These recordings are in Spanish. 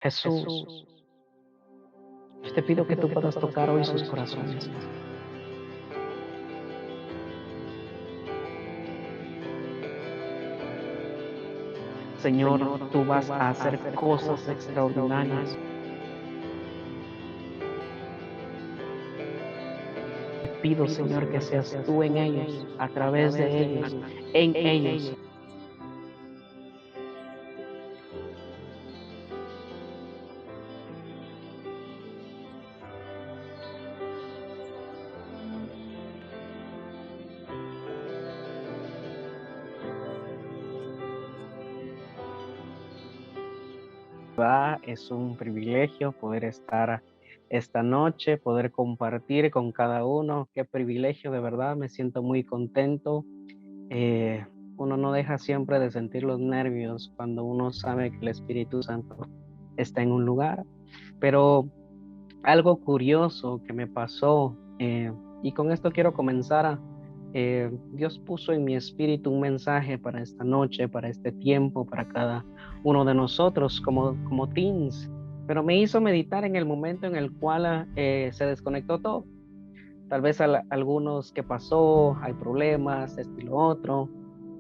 Jesús, yo te pido que tú puedas tocar hoy sus corazones. Señor, tú vas a hacer cosas extraordinarias. Te pido, Señor, que seas tú en ellos, a través de ellos, en ellos. Es un privilegio poder estar esta noche, poder compartir con cada uno. Qué privilegio, de verdad, me siento muy contento. Eh, Uno no deja siempre de sentir los nervios cuando uno sabe que el Espíritu Santo está en un lugar. Pero algo curioso que me pasó, y con esto quiero comenzar Dios puso en mi espíritu un mensaje para esta noche, para este tiempo, para cada uno de nosotros como teens, pero me hizo meditar en el momento en el cual se desconectó todo. Tal vez algunos que pasó, hay problemas, esto y lo otro,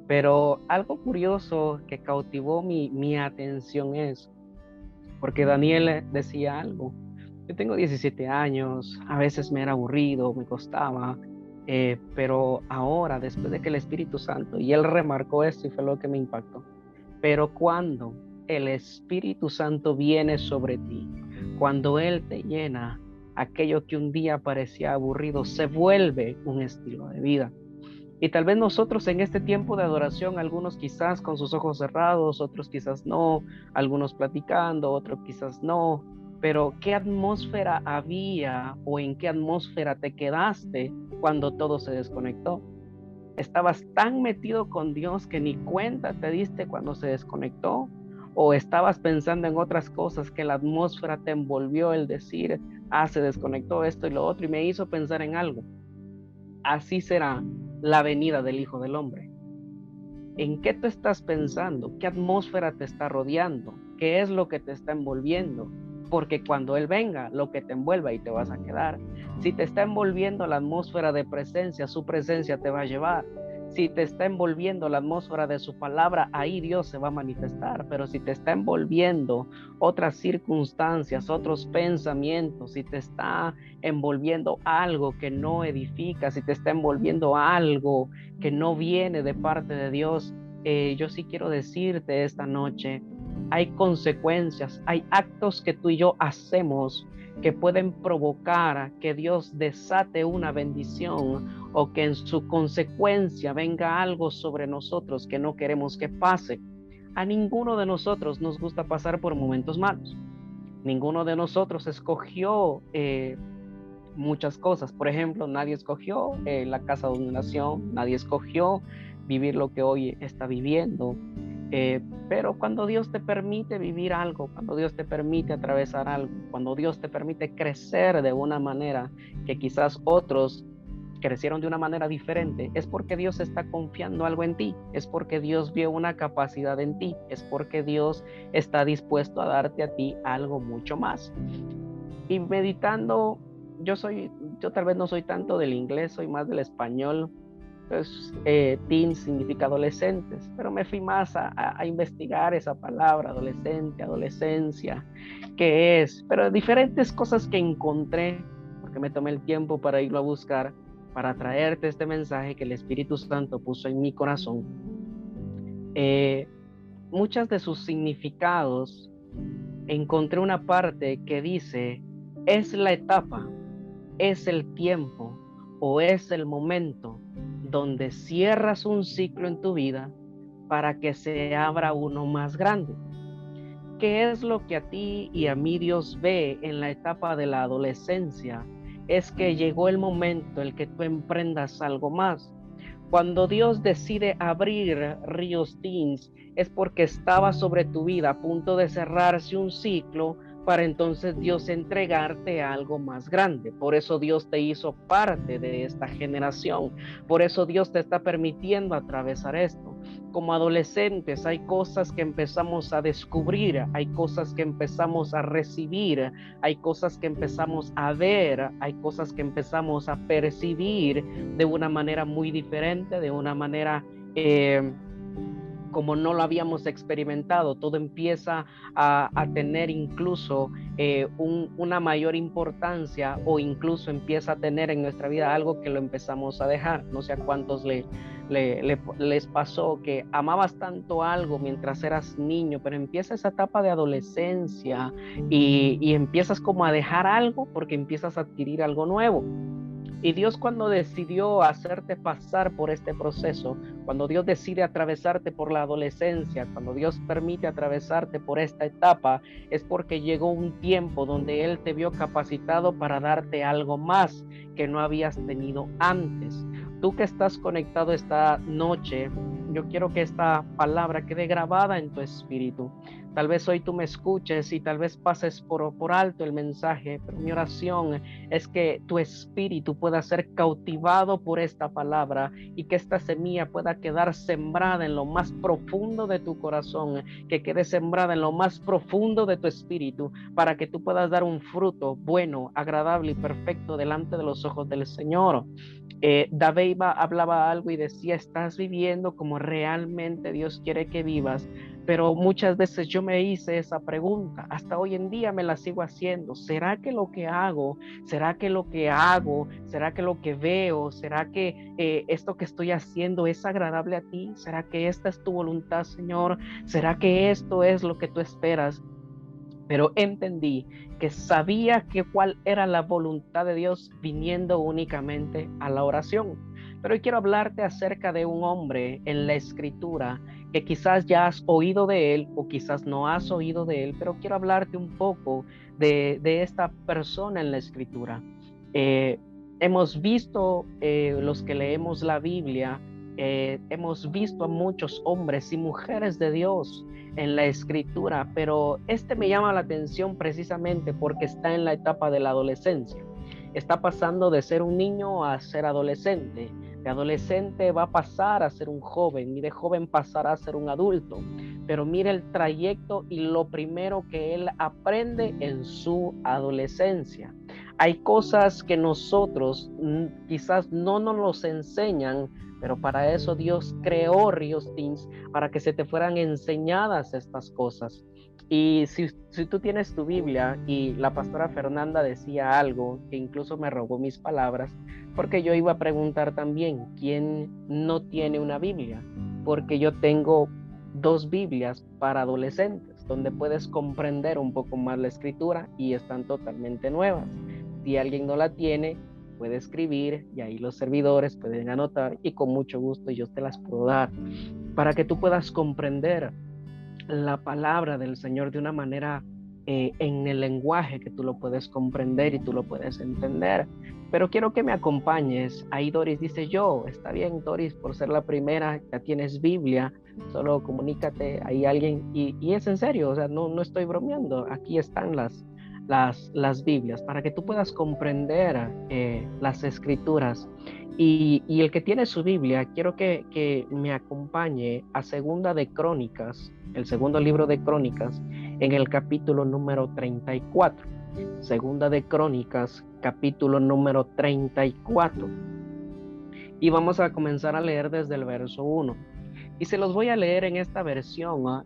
pero algo curioso que cautivó mi atención es, porque Daniel decía algo. Yo tengo 17 años, a veces me era aburrido, me costaba, pero ahora, después de que el Espíritu Santo, y él remarcó esto y fue lo que me impactó, pero cuando el Espíritu Santo viene sobre ti, cuando Él te llena, aquello que un día parecía aburrido se vuelve un estilo de vida. Y tal vez nosotros en este tiempo de adoración, algunos quizás con sus ojos cerrados, otros quizás no, algunos platicando, otros quizás no, pero ¿qué atmósfera había o en qué atmósfera te quedaste cuando todo se desconectó? ¿Estabas tan metido con Dios que ni cuenta te diste cuando se desconectó? ¿O estabas pensando en otras cosas que la atmósfera te envolvió el decir, se desconectó esto y lo otro? Y me hizo pensar en algo. Así será la venida del Hijo del Hombre. ¿En qué tú estás pensando? ¿Qué atmósfera te está rodeando? ¿Qué es lo que te está envolviendo? Porque cuando Él venga, lo que te envuelva y te vas a quedar. Si te está envolviendo la atmósfera de presencia, su presencia te va a llevar. Si te está envolviendo la atmósfera de su palabra, ahí Dios se va a manifestar. Pero si te está envolviendo otras circunstancias, otros pensamientos, si te está envolviendo algo que no edifica, si te está envolviendo algo que no viene de parte de Dios, yo sí quiero decirte esta noche, hay consecuencias, hay actos que tú y yo hacemos que pueden provocar que Dios desate una bendición o que en su consecuencia venga algo sobre nosotros que no queremos que pase. A ninguno de nosotros nos gusta pasar por momentos malos. Ninguno de nosotros escogió muchas cosas. Por ejemplo, nadie escogió la casa donde nació, nadie escogió vivir lo que hoy está viviendo. Pero cuando Dios te permite vivir algo, cuando Dios te permite atravesar algo, cuando Dios te permite crecer de una manera que quizás otros crecieron de una manera diferente, es porque Dios está confiando algo en ti, es porque Dios vio una capacidad en ti, es porque Dios está dispuesto a darte a ti algo mucho más. Y meditando, yo soy, yo tal vez no soy tanto del inglés, soy más del español. Pues teen significa adolescentes, pero me fui más a investigar esa palabra, adolescente, adolescencia, qué es, pero diferentes cosas que encontré, porque me tomé el tiempo para irlo a buscar, para traerte este mensaje que el Espíritu Santo puso en mi corazón. Eh, Muchas de sus significados, encontré una parte que dice, es la etapa, es el tiempo o es el momento donde cierras un ciclo en tu vida para que se abra uno más grande. ¿Qué es lo que a ti y a mí Dios ve en la etapa de la adolescencia? Es que llegó el momento en el que tú emprendas algo más. Cuando Dios decide abrir Ríos Teens es porque estaba sobre tu vida a punto de cerrarse un ciclo para entonces Dios entregarte algo más grande. Por eso Dios te hizo parte de esta generación. Por eso Dios te está permitiendo atravesar esto. Como adolescentes hay cosas que empezamos a descubrir, hay cosas que empezamos a recibir, hay cosas que empezamos a ver, hay cosas que empezamos a percibir de una manera muy diferente, de una manera como no lo habíamos experimentado. Todo empieza a tener incluso una mayor importancia, o incluso empieza a tener en nuestra vida algo que lo empezamos a dejar. No sé a cuántos les pasó que amabas tanto algo mientras eras niño, pero empieza esa etapa de adolescencia y empiezas como a dejar algo porque empiezas a adquirir algo nuevo. Y Dios, cuando decidió hacerte pasar por este proceso, cuando Dios decide atravesarte por la adolescencia, cuando Dios permite atravesarte por esta etapa, es porque llegó un tiempo donde Él te vio capacitado para darte algo más que no habías tenido antes. Tú que estás conectado esta noche, yo quiero que esta palabra quede grabada en tu espíritu. Tal vez hoy tú me escuches y tal vez pases por alto el mensaje, pero mi oración es que tu espíritu pueda ser cautivado por esta palabra y que esta semilla pueda quedar sembrada en lo más profundo de tu corazón, que quede sembrada en lo más profundo de tu espíritu, para que tú puedas dar un fruto bueno, agradable y perfecto delante de los ojos del Señor. David hablaba algo y decía: estás viviendo como realmente Dios quiere que vivas. Pero muchas veces yo me hice esa pregunta, hasta hoy en día me la sigo haciendo: ¿será que lo que hago, será que lo que hago, será que lo que veo, será que esto que estoy haciendo es agradable a ti? ¿Será que esta es tu voluntad, Señor? ¿Será que esto es lo que tú esperas? Pero entendí que sabía que cuál era la voluntad de Dios viniendo únicamente a la oración. Pero hoy quiero hablarte acerca de un hombre en la Escritura que quizás ya has oído de él o quizás no has oído de él, pero quiero hablarte un poco de esta persona en la Escritura. Eh, Hemos visto, los que leemos la Biblia, hemos visto a muchos hombres y mujeres de Dios en la Escritura, pero este me llama la atención precisamente porque está en la etapa de la adolescencia. Está pasando de ser un niño a ser adolescente. De adolescente va a pasar a ser un joven y de joven pasará a ser un adulto. Pero mire el trayecto y lo primero que él aprende en su adolescencia. Hay cosas que nosotros quizás no nos los enseñan, pero para eso Dios creó Ríos Teens, para que se te fueran enseñadas estas cosas. Y si tú tienes tu Biblia, y la pastora Fernanda decía algo que incluso me robó mis palabras, porque yo iba a preguntar también: ¿quién no tiene una Biblia? Porque yo tengo 2 Biblias para adolescentes, donde puedes comprender un poco más la Escritura y están totalmente nuevas. Si alguien no la tiene, puede escribir y ahí los servidores pueden anotar y con mucho gusto yo te las puedo dar para que tú puedas comprender la palabra del Señor de una manera en el lenguaje que tú lo puedes comprender y tú lo puedes entender. Pero quiero que me acompañes. Ahí Doris dice: yo, está bien Doris, por ser la primera, ya tienes Biblia, solo comunícate, hay alguien, y es en serio, o sea, no estoy bromeando, aquí están las Biblias, para que tú puedas comprender las Escrituras. Y el que tiene su Biblia, quiero que me acompañe a Segunda de Crónicas, el segundo libro de Crónicas, en el capítulo número 34. Segunda de Crónicas, capítulo número 34. Y vamos a comenzar a leer desde el verso 1. Y se los voy a leer en esta versión.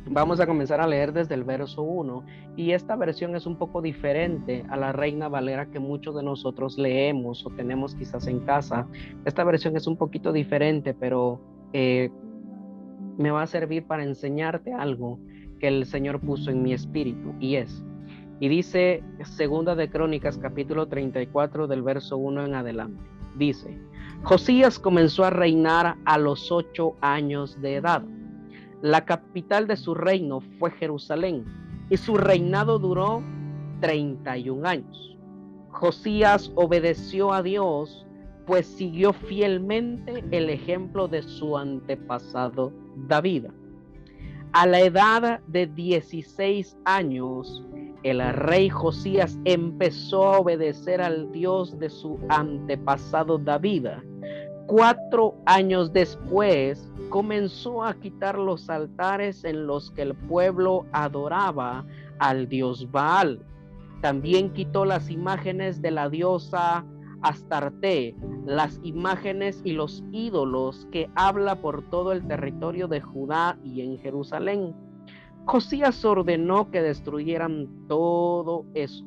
Vamos a comenzar a leer desde el verso 1, y esta versión es un poco diferente a la Reina Valera que muchos de nosotros leemos o tenemos quizás en casa. Esta versión es un poquito diferente, pero me va a servir para enseñarte algo que el Señor puso en mi espíritu, y dice Segunda de Crónicas, capítulo 34, del verso 1 en adelante. Dice: Josías comenzó a reinar a los 8 años de edad. La capital de su reino fue Jerusalén, y su reinado duró 31 años. Josías obedeció a Dios, pues siguió fielmente el ejemplo de su antepasado David. A la edad de 16 años, el rey Josías empezó a obedecer al Dios de su antepasado David. 4 años después, comenzó a quitar los altares en los que el pueblo adoraba al dios Baal. También quitó las imágenes de la diosa Astarte, las imágenes y los ídolos que habla por todo el territorio de Judá y en Jerusalén. Josías ordenó que destruyeran todo eso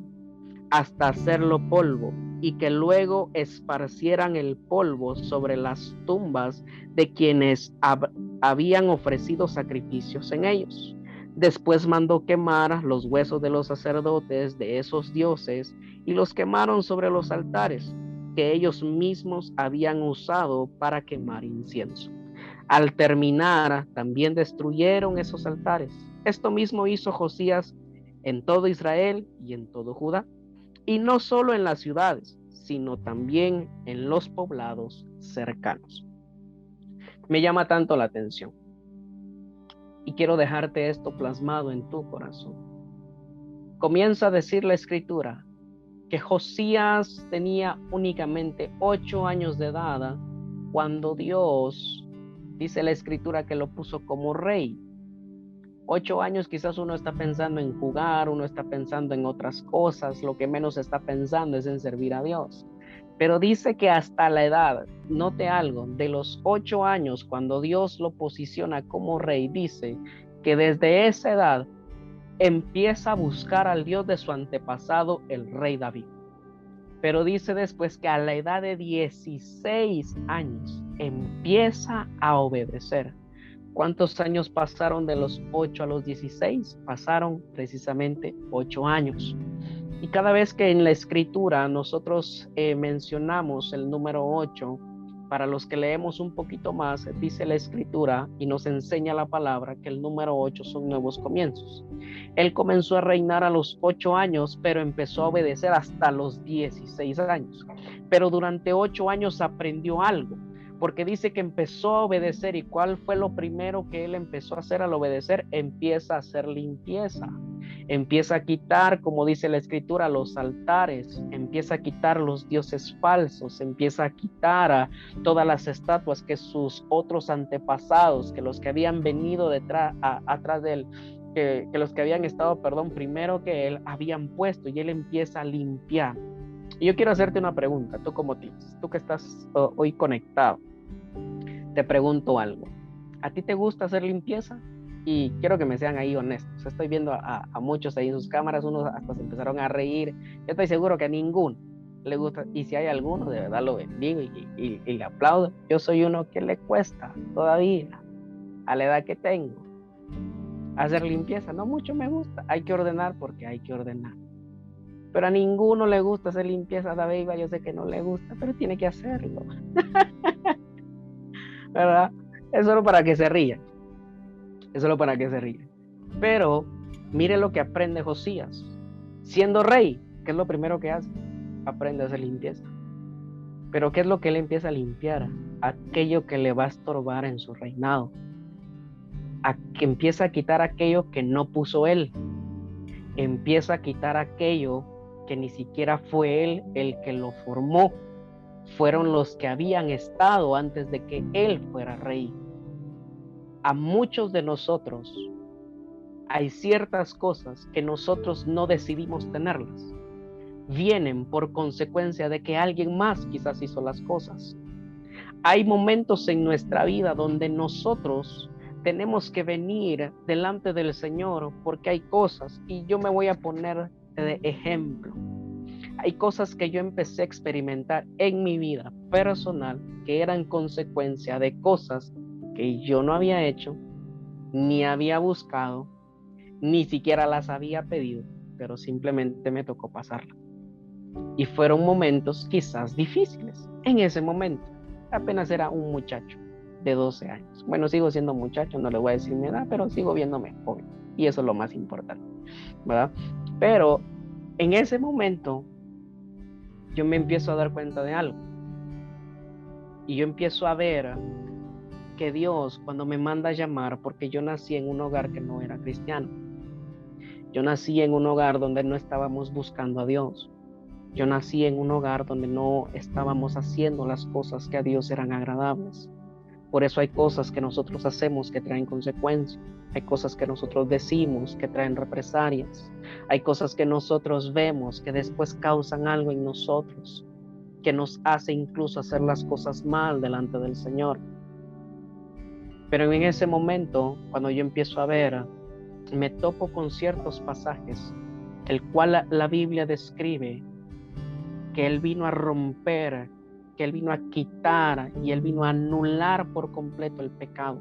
hasta hacerlo polvo y que luego esparcieran el polvo sobre las tumbas de quienes habían ofrecido sacrificios en ellos. Después mandó quemar los huesos de los sacerdotes de esos dioses y los quemaron sobre los altares que ellos mismos habían usado para quemar incienso. Al terminar, también destruyeron esos altares. Esto mismo hizo Josías en todo Israel y en todo Judá, y no solo en las ciudades, sino también en los poblados cercanos. Me llama tanto la atención y quiero dejarte esto plasmado en tu corazón. Comienza a decir la escritura que Josías tenía únicamente 8 años de edad cuando Dios, dice la escritura, que lo puso como rey. 8 años quizás uno está pensando en jugar, uno está pensando en otras cosas, lo que menos está pensando es en servir a Dios. Pero dice que hasta la edad, note algo, de los 8 años, cuando Dios lo posiciona como rey, dice que desde esa edad empieza a buscar al Dios de su antepasado, el rey David. Pero dice después que a la edad de 16 años empieza a obedecer. ¿Cuántos años pasaron de los 8 a los 16? Pasaron precisamente 8 años. Y cada vez que en la escritura nosotros mencionamos el número 8, para los que leemos un poquito más, dice la escritura y nos enseña la palabra que el número 8 son nuevos comienzos. Él comenzó a reinar a los 8 años, pero empezó a obedecer hasta los 16 años. Pero durante 8 años aprendió algo, porque dice que empezó a obedecer. ¿Y cuál fue lo primero que él empezó a hacer al obedecer? Empieza a hacer limpieza. Empieza a quitar, como dice la escritura, los altares, empieza a quitar los dioses falsos, empieza a quitar todas las estatuas que sus otros antepasados, que los que habían venido atrás de él, que los que habían estado, primero que él, habían puesto, y él empieza a limpiar. Y yo quiero hacerte una pregunta, tú como tú que estás hoy conectado, te pregunto algo. ¿A ti te gusta hacer limpieza? Y quiero que me sean ahí honestos. Estoy viendo a muchos ahí en sus cámaras, unos hasta se empezaron a reír. Yo estoy seguro que a ninguno le gusta, y si hay alguno, de verdad lo bendigo y le aplaudo. Yo soy uno que le cuesta todavía, a la edad que tengo, hacer limpieza. No mucho me gusta, hay que ordenar porque hay que ordenar. Pero a ninguno le gusta hacer limpieza. David, yo sé que no le gusta, pero tiene que hacerlo. ¿Verdad? Es solo para que se rían. Es solo para que se rían. Pero mire lo que aprende Josías. Siendo rey, ¿qué es lo primero que hace? Aprende a hacer limpieza. Pero ¿qué es lo que él empieza a limpiar? Aquello que le va a estorbar en su reinado. Que empieza a quitar aquello que no puso él. Empieza a quitar aquello que ni siquiera fue él el que lo formó. Fueron los que habían estado antes de que él fuera rey. A muchos de nosotros hay ciertas cosas que nosotros no decidimos tenerlas. Vienen por consecuencia de que alguien más quizás hizo las cosas. Hay momentos en nuestra vida donde nosotros tenemos que venir delante del Señor porque hay cosas, y yo me voy a poner de ejemplo. Hay cosas que yo empecé a experimentar en mi vida personal que eran consecuencia de cosas que yo no había hecho, ni había buscado, ni siquiera las había pedido, pero simplemente me tocó pasarlas. Y fueron momentos quizás difíciles. En ese momento, apenas era un muchacho de 12 años. Bueno, sigo siendo muchacho, no le voy a decir mi edad, pero sigo viéndome joven. Y eso es lo más importante, ¿verdad? Pero en ese momento, yo me empiezo a dar cuenta de algo. Y yo empiezo a ver que Dios, cuando me manda a llamar, porque yo nací en un hogar que no era cristiano. Yo nací en un hogar donde no estábamos buscando a Dios. Yo nací en un hogar donde no estábamos haciendo las cosas que a Dios eran agradables. Por eso hay cosas que nosotros hacemos que traen consecuencias. Hay cosas que nosotros decimos que traen represalias. Hay cosas que nosotros vemos que después causan algo en nosotros, que nos hace incluso hacer las cosas mal delante del Señor. Pero en ese momento, cuando yo empiezo a ver, me topo con ciertos pasajes, el cual la Biblia describe que Él vino a romper, que Él vino a quitar y Él vino a anular por completo el pecado.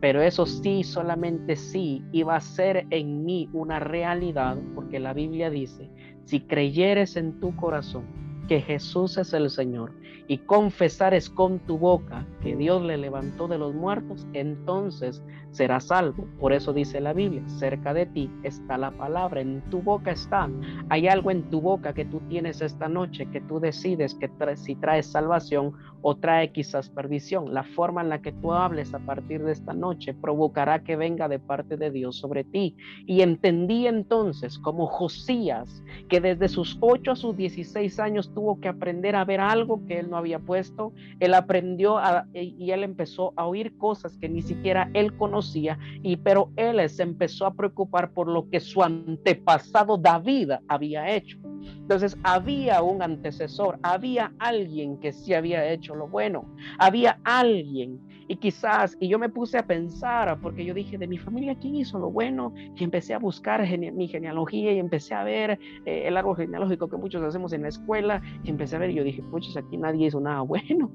Pero eso sí, solamente sí, iba a ser en mí una realidad, porque la Biblia dice, si creyeres en tu corazón que Jesús es el Señor y confesares con tu boca que Dios le levantó de los muertos, entonces serás salvo. Por eso dice la Biblia, cerca de ti está la palabra, en tu boca está. Hay algo en tu boca que tú tienes esta noche, que tú decides que si traes salvación o trae quizás perdición. La forma en la que tú hables a partir de esta noche provocará que venga de parte de Dios sobre ti. Y entendí entonces, como Josías, que desde sus 8 a sus 16 años tuvo que aprender a ver algo que él no había puesto. Él aprendió y él empezó a oír cosas que ni siquiera él conocía, pero él se empezó a preocupar por lo que su antepasado David había hecho. Entonces había un antecesor, había alguien que sí había hecho lo bueno, había alguien. Y yo me puse a pensar, porque yo dije, de mi familia, ¿quién hizo lo bueno? Y empecé a buscar mi genealogía y empecé a ver el árbol genealógico que muchos hacemos en la escuela, y empecé a ver, y yo dije, puchis, aquí nadie hizo nada bueno.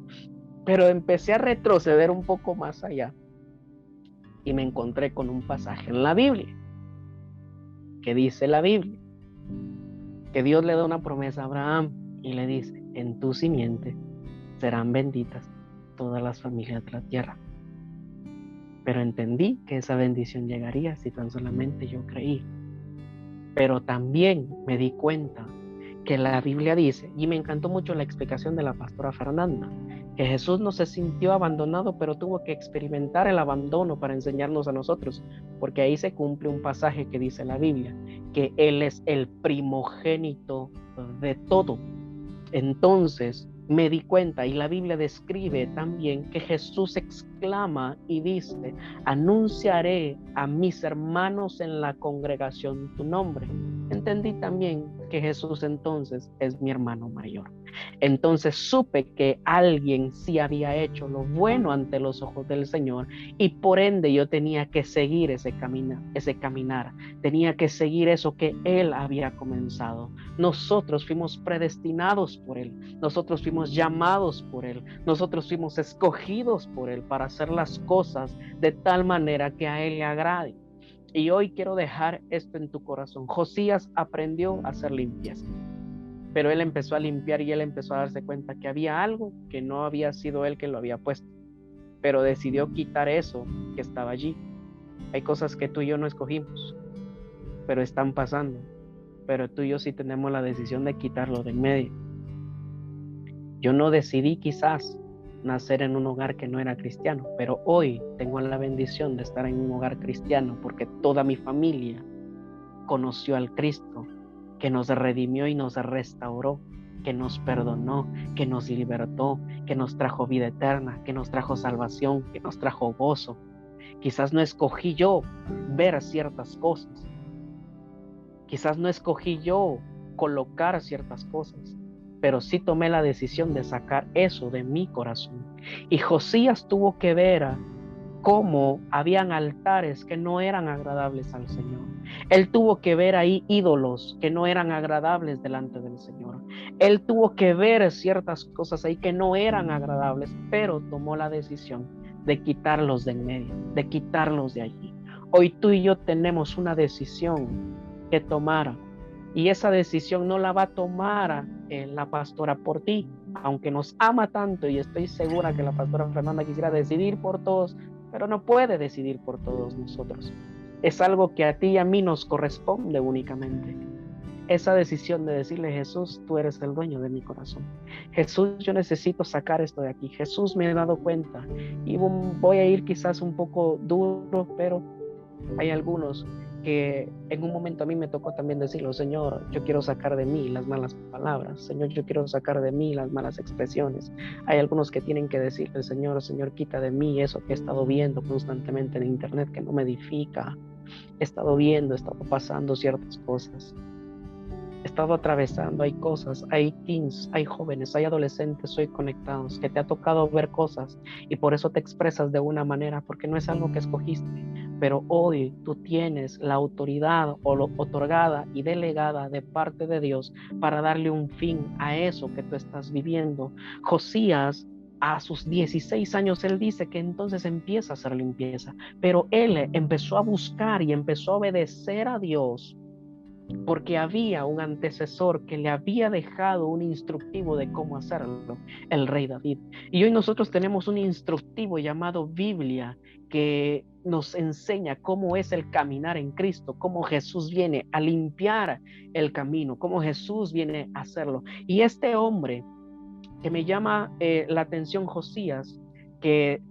Pero empecé a retroceder un poco más allá y me encontré con un pasaje en la Biblia, que dice la Biblia, que Dios le da una promesa a Abraham y le dice, en tu simiente serán benditas todas las familias de la tierra. Pero entendí que esa bendición llegaría si tan solamente yo creí. Pero también me di cuenta que la Biblia dice, y me encantó mucho la explicación de la pastora Fernanda, que Jesús no se sintió abandonado, pero tuvo que experimentar el abandono para enseñarnos a nosotros, porque ahí se cumple un pasaje que dice la Biblia, que Él es el primogénito de todo. Entonces me di cuenta, y la Biblia describe también que Jesús exclama y dice, anunciaré a mis hermanos en la congregación tu nombre. Entendí también que Jesús entonces es mi hermano mayor. Entonces supe que alguien sí había hecho lo bueno ante los ojos del Señor, y por ende yo tenía que seguir ese caminar, tenía que seguir eso que Él había comenzado. Nosotros fuimos predestinados por Él, nosotros fuimos llamados por Él, nosotros fuimos escogidos por Él para hacer las cosas de tal manera que a Él le agrade. Y hoy quiero dejar esto en tu corazón. Josías aprendió a hacer limpieza, pero él empezó a limpiar y él empezó a darse cuenta que había algo que no había sido él que lo había puesto, pero decidió quitar eso que estaba allí. Hay cosas que tú y yo no escogimos, pero están pasando, pero tú y yo sí tenemos la decisión de quitarlo de en medio. Yo no decidí quizás nacer en un hogar que no era cristiano, pero hoy tengo la bendición de estar en un hogar cristiano porque toda mi familia conoció al Cristo que nos redimió y nos restauró, que nos perdonó, que nos libertó, que nos trajo vida eterna, que nos trajo salvación, que nos trajo gozo. Quizás no escogí yo ver ciertas cosas, quizás no escogí yo colocar ciertas cosas, pero sí tomé la decisión de sacar eso de mi corazón. Y Josías tuvo que ver cómo habían altares que no eran agradables al Señor. Él tuvo que ver ahí ídolos que no eran agradables delante del Señor. Él tuvo que ver ciertas cosas ahí que no eran agradables, pero tomó la decisión de quitarlos de en medio, de quitarlos de allí. Hoy tú y yo tenemos una decisión que tomar, y esa decisión no la va a tomar la pastora por ti, aunque nos ama tanto, y estoy segura que la pastora Fernanda quisiera decidir por todos, pero no puede decidir por todos nosotros. Es algo que a ti y a mí nos corresponde únicamente. esa decisión de decirle: Jesús, tú eres el dueño de mi corazón. Jesús, yo necesito sacar esto de aquí. Jesús, me he dado cuenta y voy a ir quizás un poco duro, pero hay algunos que en un momento a mí me tocó también decirlo: Señor, yo quiero sacar de mí las malas palabras. Señor, yo quiero sacar de mí las malas expresiones. Hay algunos que tienen que decirle: Señor, Señor, quita de mí eso que he estado viendo constantemente en internet que no me edifica. He estado viendo, he estado pasando ciertas cosas. He estado atravesando, hay cosas, hay teens, hay jóvenes, hay adolescentes hoy conectados que te ha tocado ver cosas y por eso te expresas de una manera, porque no es algo que escogiste, pero hoy tú tienes la autoridad otorgada y delegada de parte de Dios para darle un fin a eso que tú estás viviendo. Josías, a sus 16 años, él dice que entonces empieza a hacer limpieza, pero él empezó a buscar y empezó a obedecer a Dios porque había un antecesor que le había dejado un instructivo de cómo hacerlo, el rey David. Y hoy nosotros tenemos un instructivo llamado Biblia que nos enseña cómo es el caminar en Cristo, cómo Jesús viene a limpiar el camino, cómo Jesús viene a hacerlo. Y este hombre que me llama la atención, Josías, que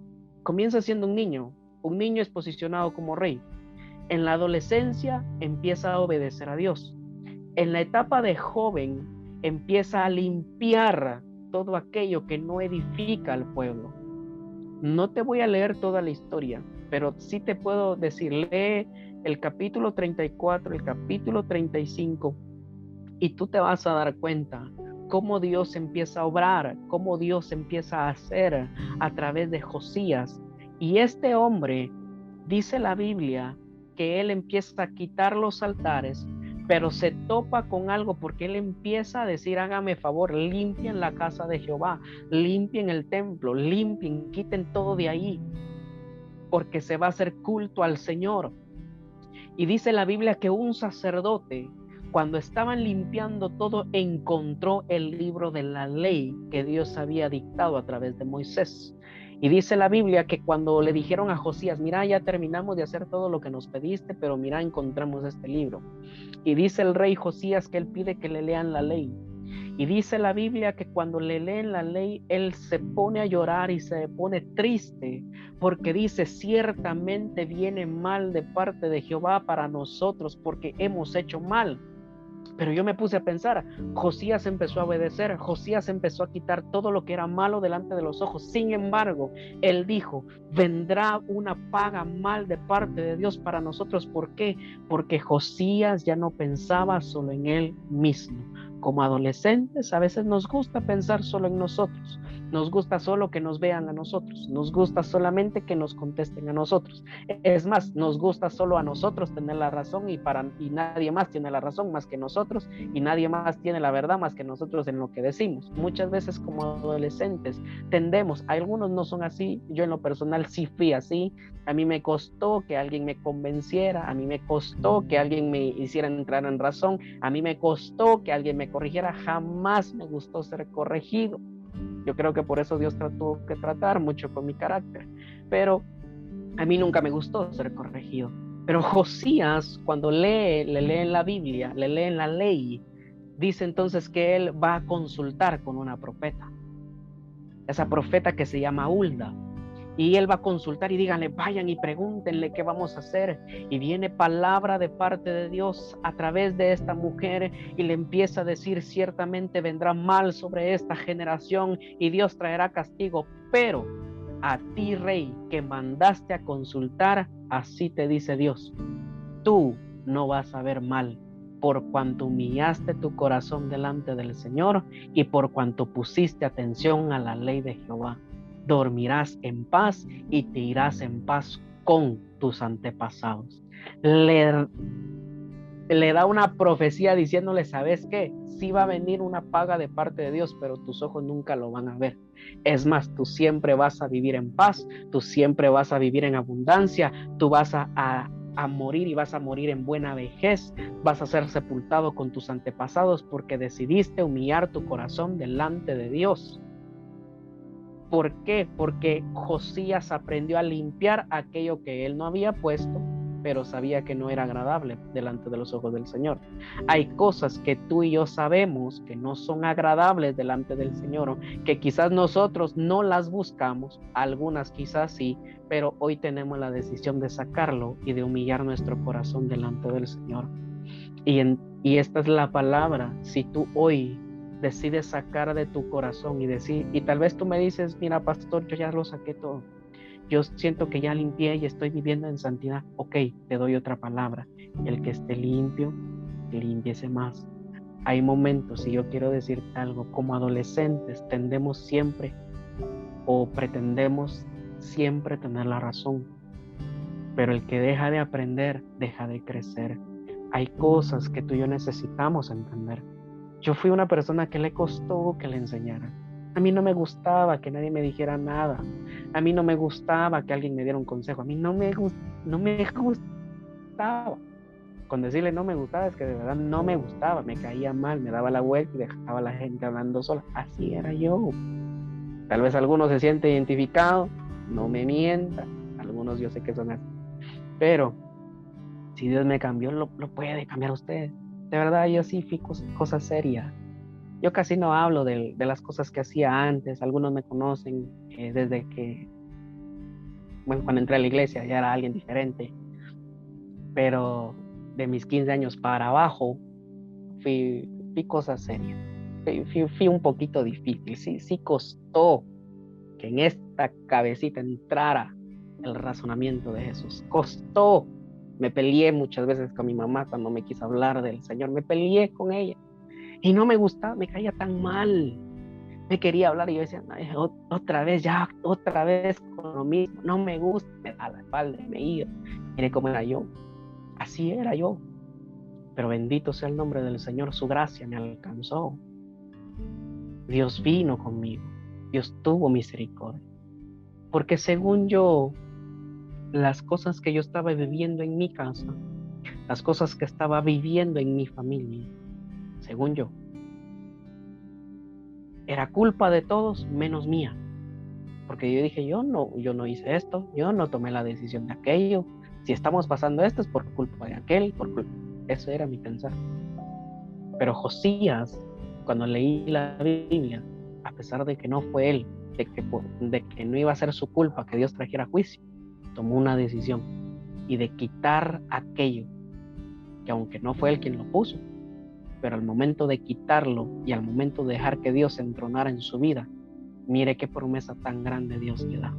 comienza siendo un niño es posicionado como rey. En la adolescencia empieza a obedecer a Dios. En la etapa de joven empieza a limpiar todo aquello que no edifica al pueblo. No te voy a leer toda la historia, pero sí te puedo decir: lee el capítulo 34, el capítulo 35, y tú te vas a dar cuenta cómo Dios empieza a obrar, cómo Dios empieza a hacer a través de Josías. Y este hombre, dice la Biblia, que él empieza a quitar los altares, pero se topa con algo porque él empieza a decir: hágame favor, limpien la casa de Jehová, limpien el templo, limpien, quiten todo de ahí, porque se va a hacer culto al Señor. Y dice la Biblia que un sacerdote, cuando estaban limpiando todo, encontró el libro de la ley que Dios había dictado a través de Moisés. Y dice la Biblia que cuando le dijeron a Josías: mira, ya terminamos de hacer todo lo que nos pediste, pero mira, encontramos este libro. Y dice el rey Josías que él pide que le lean la ley. Y dice la Biblia que cuando le leen la ley, él se pone a llorar y se pone triste, porque dice: ciertamente viene mal de parte de Jehová para nosotros, porque hemos hecho mal. Pero yo me puse a pensar: Josías empezó a obedecer, Josías empezó a quitar todo lo que era malo delante de los ojos. Sin embargo, él dijo: vendrá una paga mal de parte de Dios para nosotros. ¿Por qué? Porque Josías ya no pensaba solo en él mismo. Como adolescentes, a veces nos gusta pensar solo en nosotros. Nos gusta solo que nos vean a nosotros. Nos gusta solamente que nos contesten a nosotros. Es más, nos gusta solo a nosotros tener la razón y nadie más tiene la razón más que nosotros, y nadie más tiene la verdad más que nosotros en lo que decimos. Muchas veces como adolescentes tendemos, algunos no son así, yo en lo personal sí fui así. A mí me costó que alguien me convenciera, a mí me costó que alguien me hiciera entrar en razón, a mí me costó que alguien me corrigiera. Jamás me gustó ser corregido. Yo creo que por eso Dios tuvo que tratar mucho con mi carácter, pero a mí nunca me gustó ser corregido. Pero Josías, cuando le leen la Biblia, le leen la ley, dice entonces que él va a consultar con una profeta, esa profeta que se llama Hulda. Y él va a consultar y díganle: vayan y pregúntenle qué vamos a hacer. Y viene palabra de parte de Dios a través de esta mujer y le empieza a decir: ciertamente vendrá mal sobre esta generación y Dios traerá castigo. Pero a ti, rey, que mandaste a consultar, así te dice Dios: tú no vas a ver mal, por cuanto humillaste tu corazón delante del Señor y por cuanto pusiste atención a la ley de Jehová. Dormirás en paz y te irás en paz con tus antepasados. Le da una profecía diciéndole: ¿sabes qué? Sí va a venir una paga de parte de Dios, pero tus ojos nunca lo van a ver. Es más, tú siempre vas a vivir en paz, tú siempre vas a vivir en abundancia, tú vas a morir y vas a morir en buena vejez, vas a ser sepultado con tus antepasados porque decidiste humillar tu corazón delante de Dios. ¿Por qué? Porque Josías aprendió a limpiar aquello que él no había puesto, pero sabía que no era agradable delante de los ojos del Señor. Hay cosas que tú y yo sabemos que no son agradables delante del Señor, que quizás nosotros no las buscamos, algunas quizás sí, pero hoy tenemos la decisión de sacarlo y de humillar nuestro corazón delante del Señor. Y esta es la palabra. Si tú hoy decides sacar de tu corazón y decir, y tal vez tú me dices, mira, pastor, yo ya lo saqué todo, yo siento que ya limpié y estoy viviendo en santidad. Ok, te doy otra palabra. El que esté limpio, límpiese más. Hay momentos, y yo quiero decirte algo, como adolescentes tendemos siempre o pretendemos siempre tener la razón, pero el que deja de aprender, deja de crecer. Hay cosas que tú y yo necesitamos entender. Yo fui una persona que le costó que le enseñaran. A mí no me gustaba que nadie me dijera nada. A mí no me gustaba que alguien me diera un consejo. A mí no me gustaba. Con decirle no me gustaba es que de verdad no me gustaba. Me caía mal, me daba la vuelta y dejaba a la gente hablando sola. Así era yo. Tal vez algunos se sienten identificados. No me mientan. Algunos yo sé que son así. Pero si Dios me cambió, lo puede cambiar usted. De verdad, yo sí fui cosas serias. Yo casi no hablo de las cosas que hacía antes. Algunos me conocen desde que, bueno, cuando entré a la iglesia ya era alguien diferente. Pero de mis 15 años para abajo, fui cosas serias. Fui un poquito difícil. Sí costó que en esta cabecita entrara el razonamiento de Jesús. Costó. Me peleé muchas veces con mi mamá cuando me quiso hablar del Señor. Me peleé con ella. Y no me gustaba, me caía tan mal. Me quería hablar y yo decía, otra vez con lo mismo. No me gusta, me da la espalda, me iba. Mire cómo era yo. Así era yo. Pero bendito sea el nombre del Señor, su gracia me alcanzó. Dios vino conmigo. Dios tuvo misericordia. Porque según yo, las cosas que yo estaba viviendo en mi casa, las cosas que estaba viviendo en mi familia, según yo, era culpa de todos menos mía. Porque yo dije, yo no hice esto, yo no tomé la decisión de aquello. Si estamos pasando esto es por culpa de aquel, eso era mi pensar. Pero Josías, cuando leí la Biblia, a pesar de que no fue él, de que no iba a ser su culpa que Dios trajera juicio, tomó una decisión y de quitar aquello que aunque no fue él quien lo puso, pero al momento de quitarlo y al momento de dejar que Dios se entronara en su vida, mire qué promesa tan grande Dios le da.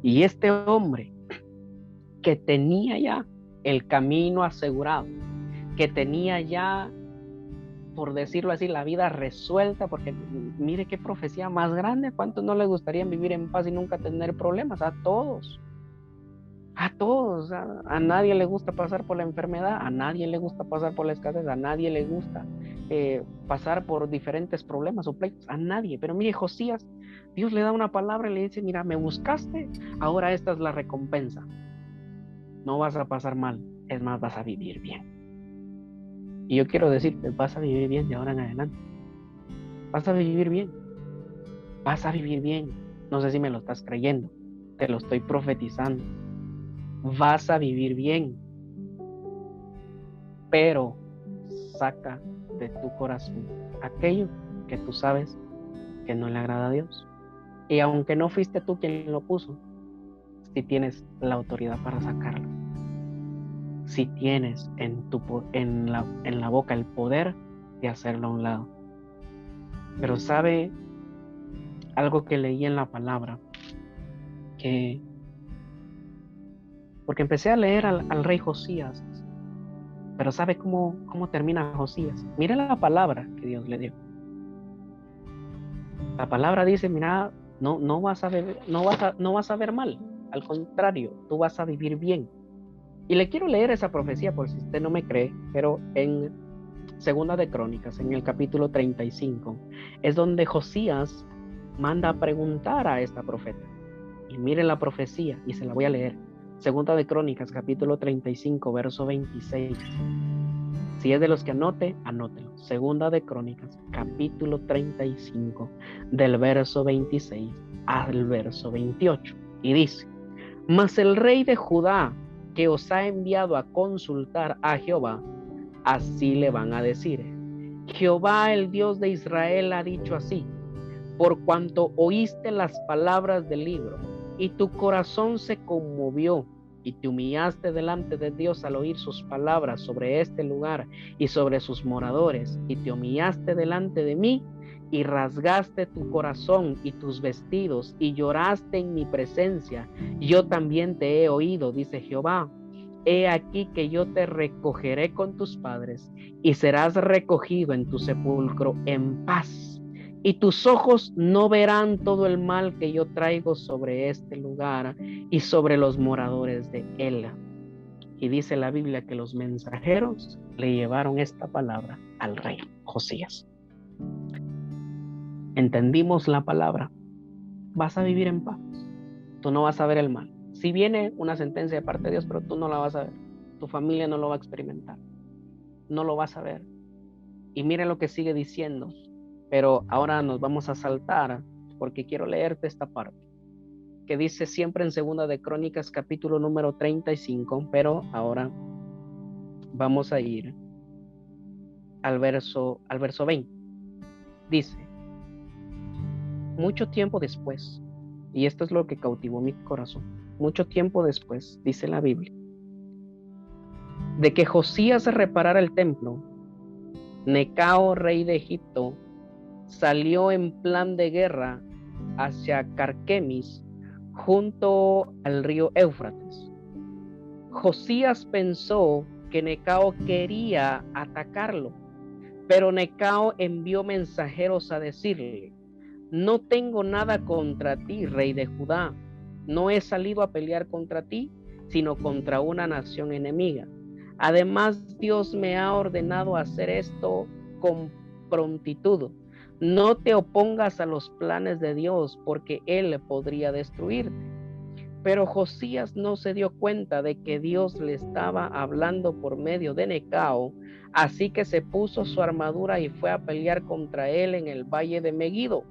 Y este hombre que tenía ya el camino asegurado, que tenía ya, por decirlo así, la vida resuelta, porque mire qué profecía más grande. ¿Cuántos no les gustaría vivir en paz y nunca tener problemas? A todos. A nadie le gusta pasar por la enfermedad, a nadie le gusta pasar por la escasez, a nadie le gusta pasar por diferentes problemas o pleitos, a nadie. Pero mire, Josías, Dios le da una palabra y le dice, mira, me buscaste, ahora esta es la recompensa. No vas a pasar mal, es más, vas a vivir bien. Y yo quiero decirte, vas a vivir bien de ahora en adelante. Vas a vivir bien. Vas a vivir bien. No sé si me lo estás creyendo, te lo estoy profetizando. Vas a vivir bien, pero saca de tu corazón aquello que tú sabes que no le agrada a Dios. Y aunque no fuiste tú quien lo puso, sí tienes la autoridad para sacarlo. Sí tienes en la boca el poder de hacerlo a un lado. Pero sabe algo que leí en la palabra, porque empecé a leer al rey Josías, pero ¿sabe cómo termina Josías? Mire la palabra que Dios le dio. La palabra dice, mira, no vas a ver mal, al contrario, tú vas a vivir bien. Y le quiero leer esa profecía por si usted no me cree, pero en Segunda de Crónicas, en el capítulo 35, es donde Josías manda a preguntar a esta profeta. Y mire la profecía, y se la voy a leer. Segunda de Crónicas, capítulo 35, verso 26. Si es de los que anote, anótelo. Segunda de Crónicas, capítulo 35, del verso 26 al verso 28. Y dice, mas el rey de Judá que os ha enviado a consultar a Jehová, así le van a decir: Jehová, el Dios de Israel, ha dicho así: por cuanto oíste las palabras del libro y tu corazón se conmovió y te humillaste delante de Dios al oír sus palabras sobre este lugar y sobre sus moradores, y te humillaste delante de mí y rasgaste tu corazón y tus vestidos y lloraste en mi presencia, yo también te he oído, dice Jehová. He aquí que yo te recogeré con tus padres y serás recogido en tu sepulcro en paz. Y tus ojos no verán todo el mal que yo traigo sobre este lugar y sobre los moradores de él. Y dice la Biblia que los mensajeros le llevaron esta palabra al rey Josías. Entendimos la palabra. Vas a vivir en paz. Tú no vas a ver el mal. Si viene una sentencia de parte de Dios, pero tú no la vas a ver. Tu familia no lo va a experimentar. No lo vas a ver. Y mire lo que sigue diciendo. Pero ahora nos vamos a saltar porque quiero leerte esta parte que dice siempre en Segunda de Crónicas capítulo número 35, pero ahora vamos a ir al verso 20. Dice: mucho tiempo después, y esto es lo que cautivó mi corazón, mucho tiempo después, dice la Biblia, de que Josías reparara el templo, Necao, rey de Egipto, salió en plan de guerra hacia Carquemis, junto al río Éufrates. Josías pensó que Necao quería atacarlo, pero Necao envió mensajeros a decirle: no tengo nada contra ti, rey de Judá. No he salido a pelear contra ti, sino contra una nación enemiga. Además, Dios me ha ordenado hacer esto con prontitud. No te opongas a los planes de Dios, porque Él podría destruirte. Pero Josías no se dio cuenta de que Dios le estaba hablando por medio de Necao, así que se puso su armadura y fue a pelear contra él en el valle de Megiddo.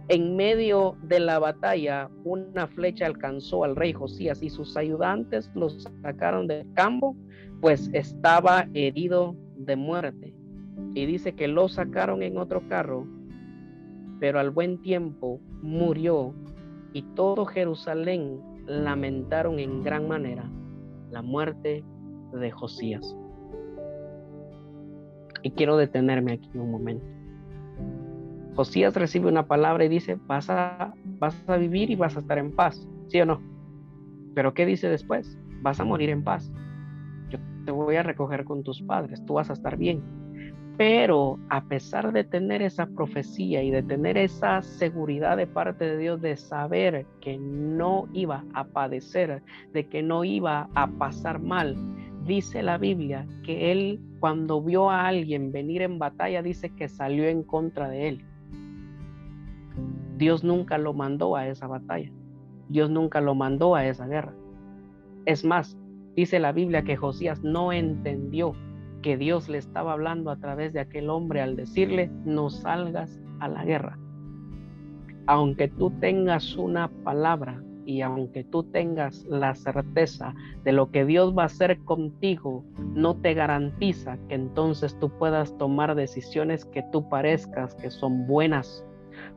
En medio de la batalla, una flecha alcanzó al rey Josías y sus ayudantes lo sacaron del campo, pues estaba herido de muerte. Y dice que lo sacaron en otro carro, pero al buen tiempo murió, y todo Jerusalén lamentaron en gran manera la muerte de Josías. Y quiero detenerme aquí un momento. Josías recibe una palabra y dice: vas a vivir y vas a estar en paz, ¿sí o no? Pero ¿qué dice después? Vas a morir en paz. Yo te voy a recoger con tus padres, tú vas a estar bien. Pero a pesar de tener esa profecía y de tener esa seguridad de parte de Dios, de saber que no iba a padecer, de que no iba a pasar mal, dice la Biblia que él, cuando vio a alguien venir en batalla, dice que salió en contra de él. Dios nunca lo mandó a esa batalla. Dios nunca lo mandó a esa guerra. Es más, dice la Biblia que Josías no entendió que Dios le estaba hablando a través de aquel hombre al decirle: no salgas a la guerra. Aunque tú tengas una palabra y aunque tú tengas la certeza de lo que Dios va a hacer contigo, no te garantiza que entonces tú puedas tomar decisiones que tú parezcas que son buenas.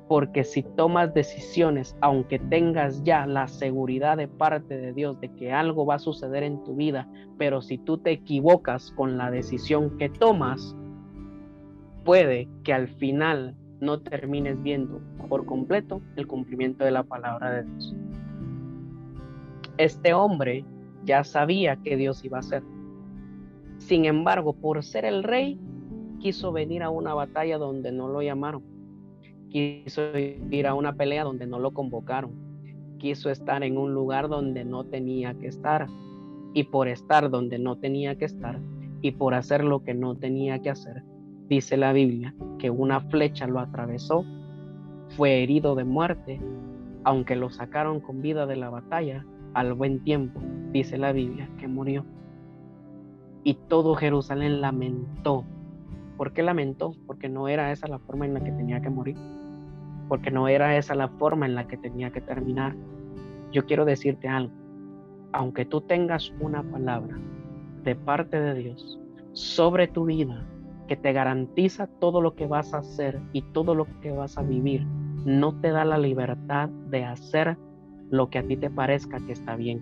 Porque si tomas decisiones, aunque tengas ya la seguridad de parte de Dios de que algo va a suceder en tu vida, pero si tú te equivocas con la decisión que tomas, puede que al final no termines viendo por completo el cumplimiento de la palabra de Dios. Este hombre ya sabía que Dios iba a hacer. Sin embargo, por ser el rey, quiso venir a una batalla donde no lo llamaron. Quiso ir a una pelea donde no lo convocaron. Quiso estar en un lugar donde no tenía que estar. Y por estar donde no tenía que estar y por hacer lo que no tenía que hacer, dice la Biblia que una flecha lo atravesó, fue herido de muerte, aunque lo sacaron con vida de la batalla, al buen tiempo, dice la Biblia, que murió. Y todo Jerusalén lamentó. ¿Por qué lamentó? Porque no era esa la forma en la que tenía que morir. Porque no era esa la forma en la que tenía que terminar. Yo quiero decirte algo. aunque tú tengas una palabra de parte de Dios sobre tu vida, que te garantiza todo lo que vas a hacer y todo lo que vas a vivir, no te da la libertad de hacer lo que a ti te parezca que está bien.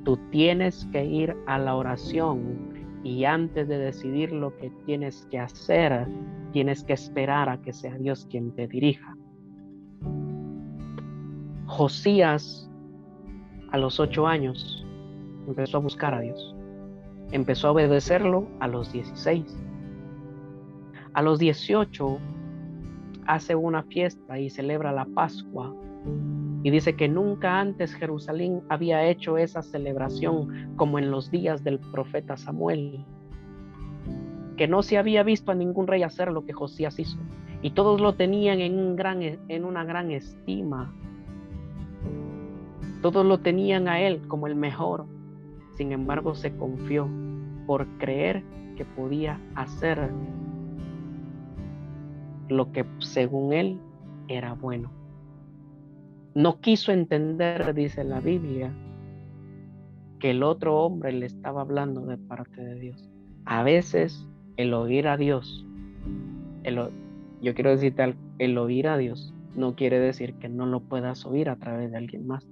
Tú tienes que ir a la oración y antes de decidir lo que tienes que hacer, tienes que esperar a que sea Dios quien te dirija. Josías, a los 8 años, empezó a buscar a Dios. Empezó a obedecerlo a los 16. A los 18 hace una fiesta y celebra la Pascua. Y dice que nunca antes Jerusalén había hecho esa celebración como en los días del profeta Samuel. Que no se había visto a ningún rey hacer lo que Josías hizo. Y todos lo tenían en una gran estima. Todos lo tenían a él como el mejor. Sin embargo, se confió por creer que podía hacer lo que según él era bueno. No quiso entender, dice la Biblia, que el otro hombre le estaba hablando de parte de Dios. A veces el oír a Dios, yo quiero decirte, el oír a Dios no quiere decir que no lo puedas oír a través de alguien más.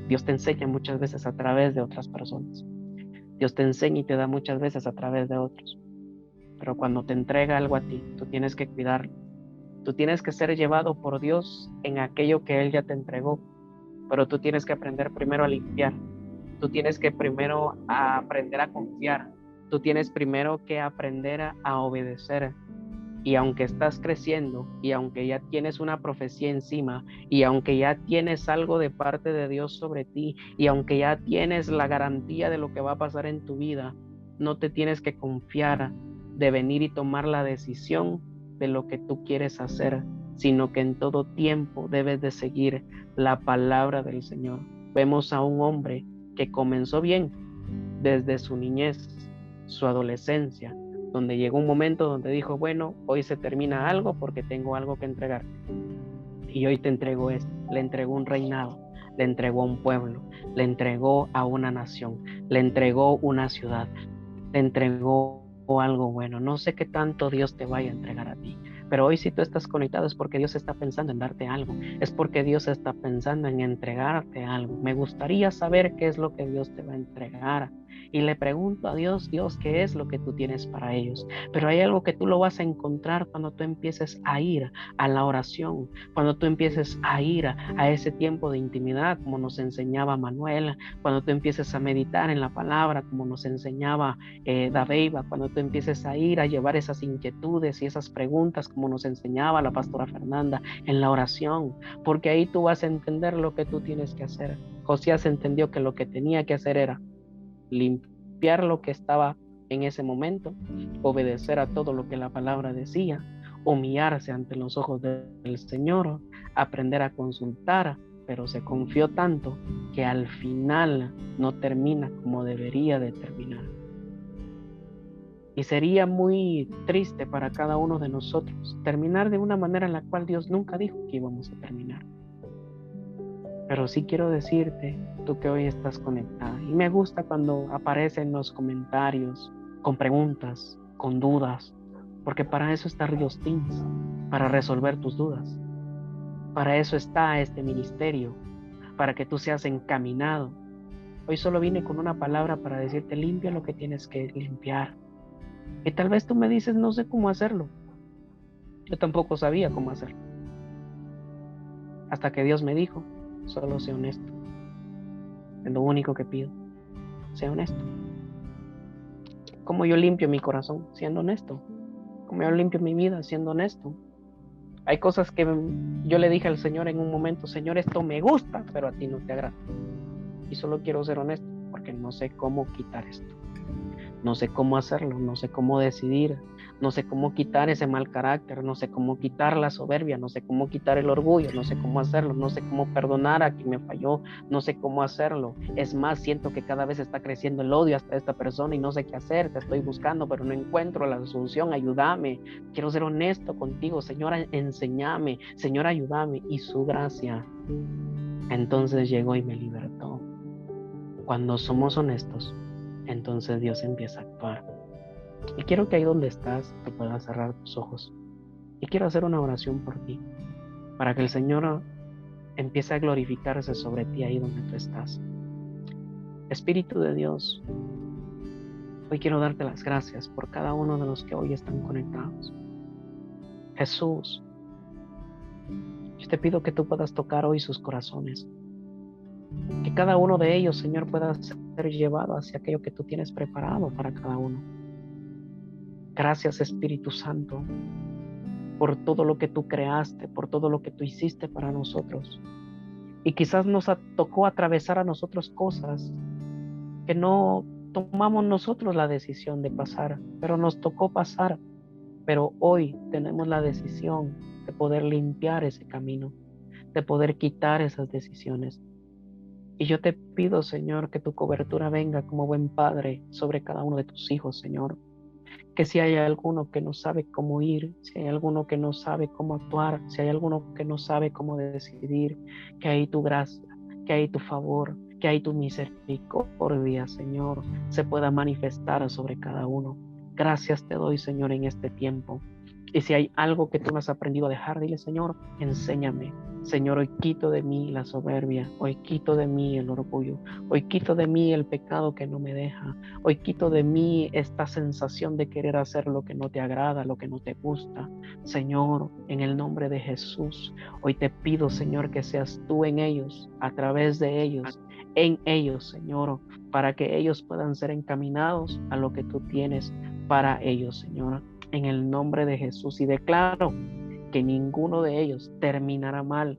Dios te enseña muchas veces a través de otras personas. Dios te enseña y te da muchas veces a través de otros. Pero cuando te entrega algo a ti, tú tienes que cuidarlo. Tú tienes que ser llevado por Dios en aquello que Él ya te entregó. Pero tú tienes que aprender primero a limpiar. Tú tienes que primero aprender a confiar. Tú tienes primero que aprender a obedecer. Y aunque estás creciendo, y aunque ya tienes una profecía encima, y aunque ya tienes algo de parte de Dios sobre ti, y aunque ya tienes la garantía de lo que va a pasar en tu vida, no te tienes que confiar de venir y tomar la decisión de lo que tú quieres hacer, sino que en todo tiempo debes de seguir la palabra del Señor. Vemos a un hombre que comenzó bien desde su niñez, su adolescencia, donde llegó un momento donde dijo, bueno, hoy se termina algo porque tengo algo que entregar. Y hoy te entrego esto. Le entregó un reinado, le entregó a un pueblo, le entregó a una nación, le entregó una ciudad, le entregó algo bueno. No sé qué tanto Dios te vaya a entregar a ti, pero hoy si tú estás conectado es porque Dios está pensando en darte algo, es porque Dios está pensando en entregarte algo. Me gustaría saber qué es lo que Dios te va a entregar. Y le pregunto a Dios, Dios, ¿qué es lo que tú tienes para ellos? Pero hay algo que tú lo vas a encontrar cuando tú empieces a ir a la oración, cuando tú empieces a ir a ese tiempo de intimidad, como nos enseñaba Manuela, cuando tú empieces a meditar en la palabra, como nos enseñaba Dabeiba, cuando tú empieces a ir a llevar esas inquietudes y esas preguntas, como nos enseñaba la pastora Fernanda, en la oración, porque ahí tú vas a entender lo que tú tienes que hacer. Josías entendió que lo que tenía que hacer era limpiar lo que estaba en ese momento, obedecer a todo lo que la palabra decía, humillarse ante los ojos del Señor, aprender a consultar, pero se confió tanto que al final no termina como debería de terminar. Y sería muy triste para cada uno de nosotros terminar de una manera en la cual Dios nunca dijo que íbamos a terminar. Pero sí quiero decirte, tú que hoy estás conectada, y me gusta cuando aparecen los comentarios con preguntas, con dudas, porque para eso está Ríos Teens, para resolver tus dudas. Para eso está este ministerio, para que tú seas encaminado. Hoy solo vine con una palabra para decirte, limpia lo que tienes que limpiar. Y tal vez tú me dices, no sé cómo hacerlo. Yo tampoco sabía cómo hacerlo. Hasta que Dios me dijo, solo sé honesto. Es lo único que pido. Sé honesto. ¿Cómo yo limpio mi corazón? Siendo honesto. ¿Cómo yo limpio mi vida? Siendo honesto. Hay cosas que yo le dije al Señor en un momento, Señor, esto me gusta, pero a ti no te agrada. Y solo quiero ser honesto, porque no sé cómo quitar esto. No sé cómo hacerlo, no sé cómo decidir, no sé cómo quitar ese mal carácter, no sé cómo quitar la soberbia, no sé cómo quitar el orgullo, no sé cómo hacerlo, no sé cómo perdonar a quien me falló, no sé cómo hacerlo. Es más, siento que cada vez está creciendo el odio hasta esta persona y no sé qué hacer, te estoy buscando, pero no encuentro la solución, ayúdame. Quiero ser honesto contigo, Señora, enséñame, Señor, ayúdame. Y su gracia entonces llegó y me libertó. Cuando somos honestos, entonces Dios empieza a actuar. Y quiero que ahí donde estás, tú puedas cerrar tus ojos. Y quiero hacer una oración por ti, para que el Señor empiece a glorificarse sobre ti ahí donde tú estás. Espíritu de Dios, hoy quiero darte las gracias por cada uno de los que hoy están conectados. Jesús, yo te pido que tú puedas tocar hoy sus corazones. Que cada uno de ellos, Señor, pueda ser llevado hacia aquello que tú tienes preparado para cada uno. Gracias, Espíritu Santo, por todo lo que tú creaste, por todo lo que tú hiciste para nosotros. Y quizás nos tocó atravesar a nosotros cosas que no tomamos nosotros la decisión de pasar, pero nos tocó pasar. Pero hoy tenemos la decisión de poder limpiar ese camino, de poder quitar esas decisiones. Y yo te pido, Señor, que tu cobertura venga como buen padre sobre cada uno de tus hijos, Señor. Que si hay alguno que no sabe cómo ir, si hay alguno que no sabe cómo actuar, si hay alguno que no sabe cómo decidir, que hay tu gracia, que hay tu favor, que hay tu misericordia, Señor, se pueda manifestar sobre cada uno. Gracias te doy, Señor, en este tiempo. Y si hay algo que tú no has aprendido a dejar, dile, Señor, enséñame. Señor, hoy quito de mí la soberbia, hoy quito de mí el orgullo, hoy quito de mí el pecado que no me deja, hoy quito de mí esta sensación de querer hacer lo que no te agrada, lo que no te gusta. Señor, en el nombre de Jesús, hoy te pido, Señor, que seas tú en ellos, a través de ellos, en ellos, Señor, para que ellos puedan ser encaminados a lo que tú tienes para ellos, Señor, en el nombre de Jesús. Y declaro que ninguno de ellos terminará mal,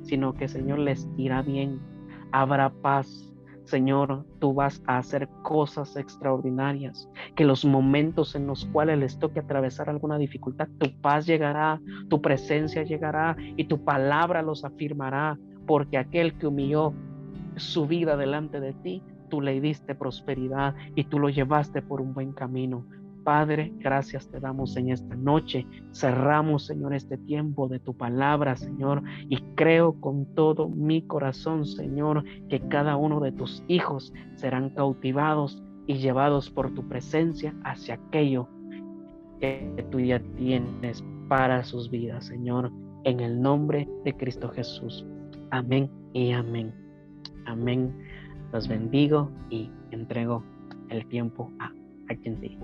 sino que, Señor, les irá bien. Habrá paz. Señor, tú vas a hacer cosas extraordinarias, que los momentos en los cuales les toque atravesar alguna dificultad, tu paz llegará, tu presencia llegará y tu palabra los afirmará, porque aquel que humilló su vida delante de ti, tú le diste prosperidad y tú lo llevaste por un buen camino. Padre, gracias te damos en esta noche. Cerramos, Señor, este tiempo de tu palabra, Señor, y creo con todo mi corazón, Señor, que cada uno de tus hijos serán cautivados y llevados por tu presencia hacia aquello que tú ya tienes para sus vidas, Señor, en el nombre de Cristo Jesús. Amén y amén. Amén. Los bendigo y entrego el tiempo a quien sigue.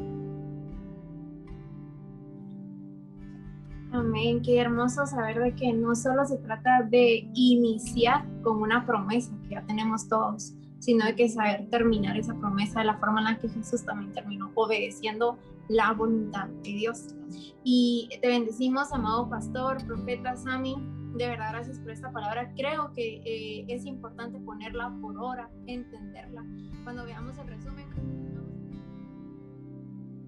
Amén, qué hermoso saber de que no solo se trata de iniciar con una promesa que ya tenemos todos, sino de que saber terminar esa promesa de la forma en la que Jesús también terminó, obedeciendo la voluntad de Dios. Y te bendecimos, amado pastor, profeta Sammy. De verdad, gracias por esta palabra. Creo que es importante ponerla por hora, entenderla. Cuando veamos el resumen,